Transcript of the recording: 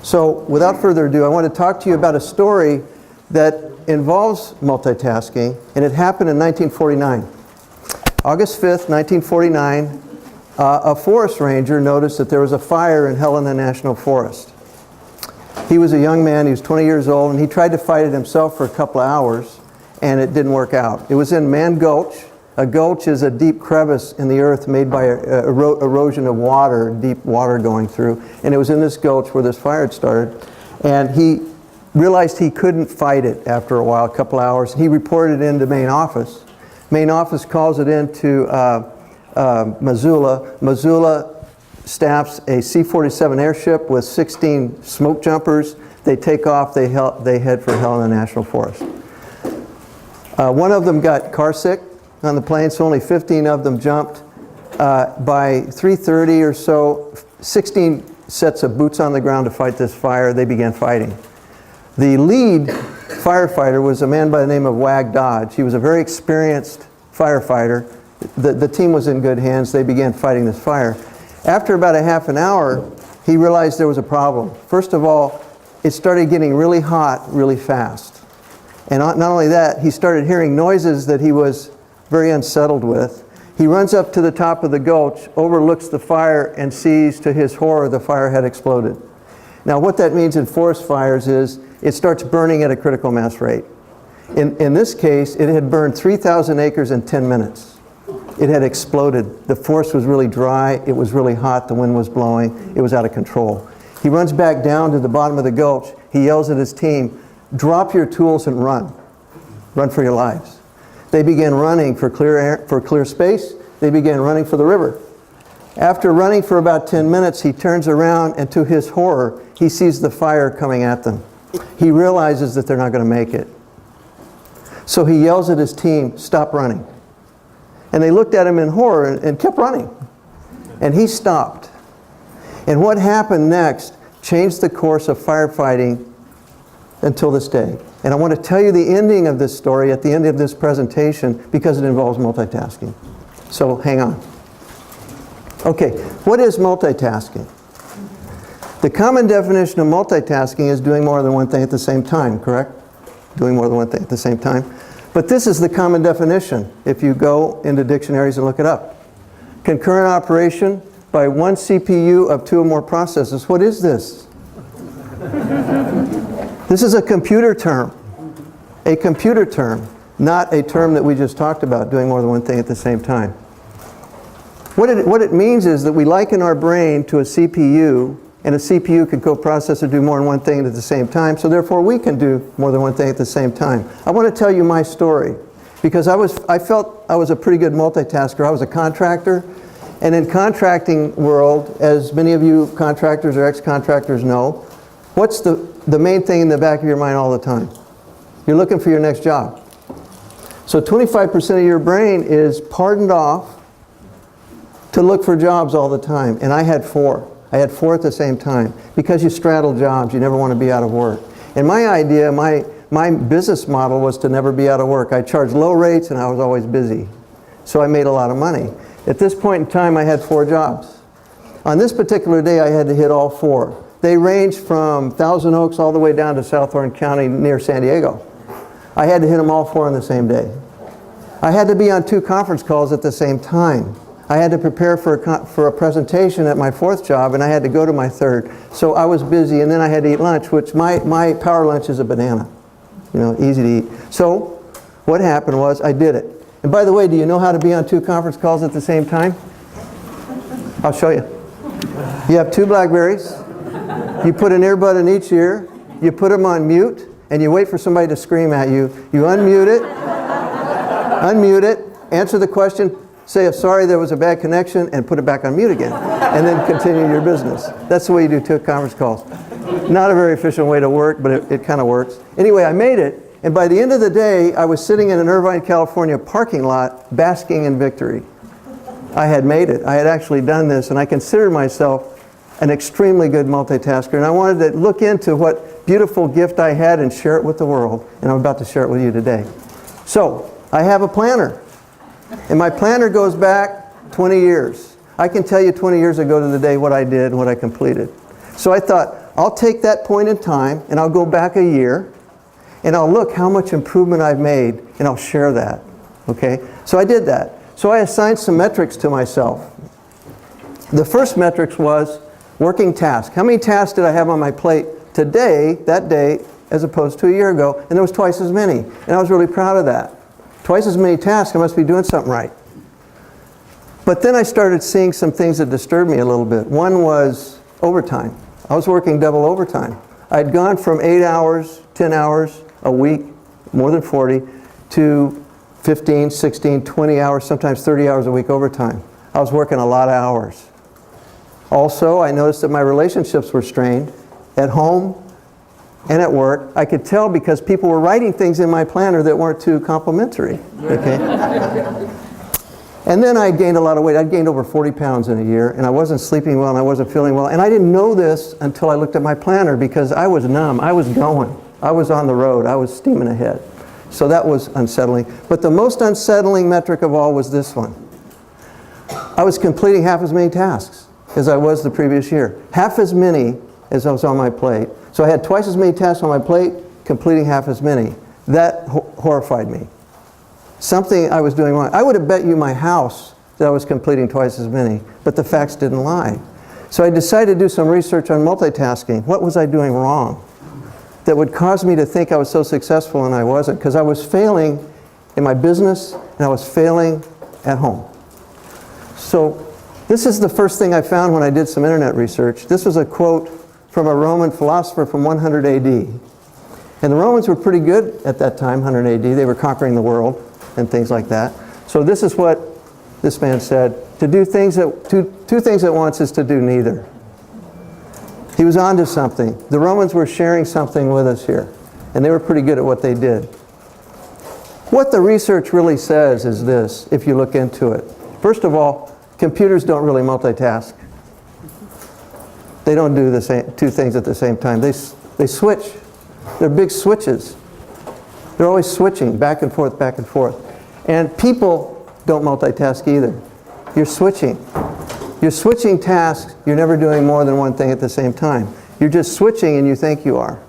So without further ado, I want to talk to you about a story that involves multitasking, and it happened in 1949. August 5th, 1949, a forest ranger noticed that there was a fire in Helena National Forest. He was a young man, he was 20 years old, and he tried to fight it himself for a couple of hours, and it didn't work out. It was in Man Gulch. A gulch is a deep crevice in the earth made by erosion of water, deep water going through. And it was in this gulch where this fire had started. And he realized he couldn't fight it after a while, a couple hours. He reported it into main office. Main office calls it into Missoula. Missoula staffs a C-47 airship with 16 smoke jumpers. They take off, they head for Helena National Forest. One of them got car sick on the plane, so only 15 of them jumped. By 3:30 or so, 16 sets of boots on the ground to fight this fire. They began fighting. The lead firefighter was a man by the name of Wag Dodge. He was a very experienced firefighter. The team was in good hands. They began fighting this fire. After about a half an hour, he realized there was a problem. First of all, it started getting really hot really fast. And not only that, he started hearing noises that he was very unsettled with. He runs up to the top of the gulch, overlooks the fire, and sees, to his horror, the fire had exploded. Now what that means in forest fires is it starts burning at a critical mass rate. In this case, it had burned 3,000 acres in 10 minutes. It had exploded. The forest was really dry, it was really hot, the wind was blowing, it was out of control. He runs back down to the bottom of the gulch, he yells at his team, "Drop your tools and run. Run for your lives." They began running for clear air, for clear space. They began running for the river. After running for about 10 minutes, he turns around, and to his horror, he sees the fire coming at them. He realizes that they're not going to make it. So he yells at his team, "Stop running." And they looked at him in horror and kept running. And he stopped. And what happened next changed the course of firefighting until this day. And I want to tell you the ending of this story at the end of this presentation because it involves multitasking. So hang on. Okay, what is multitasking? The common definition of multitasking is doing more than one thing at the same time, correct? Doing more than one thing at the same time. But this is the common definition if you go into dictionaries and look it up. Concurrent operation by one CPU of two or more processes. What is this? This is a computer term, not a term that we just talked about, doing more than one thing at the same time. What it means is that we liken our brain to a CPU, and a CPU can co-process or do more than one thing at the same time, so therefore we can do more than one thing at the same time. I want to tell you my story, because I felt I was a pretty good multitasker. I was a contractor, and in contracting world, as many of you contractors or ex-contractors know, what's the main thing in the back of your mind all the time? You're looking for your next job. So 25% of your brain is pardoned off to look for jobs all the time. And I had four. I had four at the same time. Because you straddle jobs, you never want to be out of work. And my idea, my business model was to never be out of work. I charged low rates and I was always busy. So I made a lot of money. At this point in time, I had four jobs. On this particular day, I had to hit all four. They ranged from Thousand Oaks all the way down to South Orange County near San Diego. I had to hit them all four on the same day. I had to be on 2 conference calls at the same time. I had to prepare for a presentation at my 4th job, and I had to go to my 3rd. So I was busy, and then I had to eat lunch, which my power lunch is a banana. You know, easy to eat. So what happened was I did it. And by the way, do you know how to be on 2 conference calls at the same time? I'll show you. You have 2 BlackBerries. You put an earbud in each ear. You put them on mute, and you wait for somebody to scream at you. You unmute it, answer the question, say, sorry, there was a bad connection, and put it back on mute again. And then continue your business. That's the way you do 2 conference calls. Not a very efficient way to work, but it kind of works. Anyway, I made it, and by the end of the day, I was sitting in an Irvine, California parking lot, basking in victory. I had made it. I had actually done this, and I consider myself an extremely good multitasker, and I wanted to look into what beautiful gift I had and share it with the world, and I'm about to share it with you today. So, I have a planner, and my planner goes back 20 years. I can tell you 20 years ago to the day what I did and what I completed. So I thought, I'll take that point in time and I'll go back a year and I'll look how much improvement I've made and I'll share that. Okay? So I did that. So I assigned some metrics to myself. The first metrics was working task. How many tasks did I have on my plate today, that day, as opposed to a year ago? And there was twice as many. And I was really proud of that. Twice as many tasks, I must be doing something right. But then I started seeing some things that disturbed me a little bit. One was overtime. I was working double overtime. I'd gone from 8 hours, 10 hours a week, more than 40, to 15, 16, 20 hours, sometimes 30 hours a week overtime. I was working a lot of hours. Also, I noticed that my relationships were strained at home and at work. I could tell because people were writing things in my planner that weren't too complimentary. Okay? And then I gained a lot of weight. I'd gained over 40 pounds in a year, and I wasn't sleeping well, and I wasn't feeling well. And I didn't know this until I looked at my planner because I was numb. I was going. I was on the road. I was steaming ahead. So that was unsettling. But the most unsettling metric of all was this one. I was completing half as many tasks as I was the previous year. Half as many as I was on my plate. So I had twice as many tasks on my plate, completing half as many. That horrified me. Something I was doing wrong. I would have bet you my house that I was completing twice as many, but the facts didn't lie. So I decided to do some research on multitasking. What was I doing wrong that would cause me to think I was so successful and I wasn't? Because I was failing in my business and I was failing at home. So this is the first thing I found when I did some internet research. This was a quote from a Roman philosopher from 100 AD. And the Romans were pretty good at that time, 100 AD. They were conquering the world and things like that. So this is what this man said. To do things two things at once is to do neither. He was onto something. The Romans were sharing something with us here. And they were pretty good at what they did. What the research really says is this, if you look into it. First of all, computers don't really multitask. They don't do the same two things at the same time. They switch. They're big switches. They're always switching back and forth, back and forth. And people don't multitask either. You're switching. You're switching tasks. You're never doing more than one thing at the same time. You're just switching and you think you are.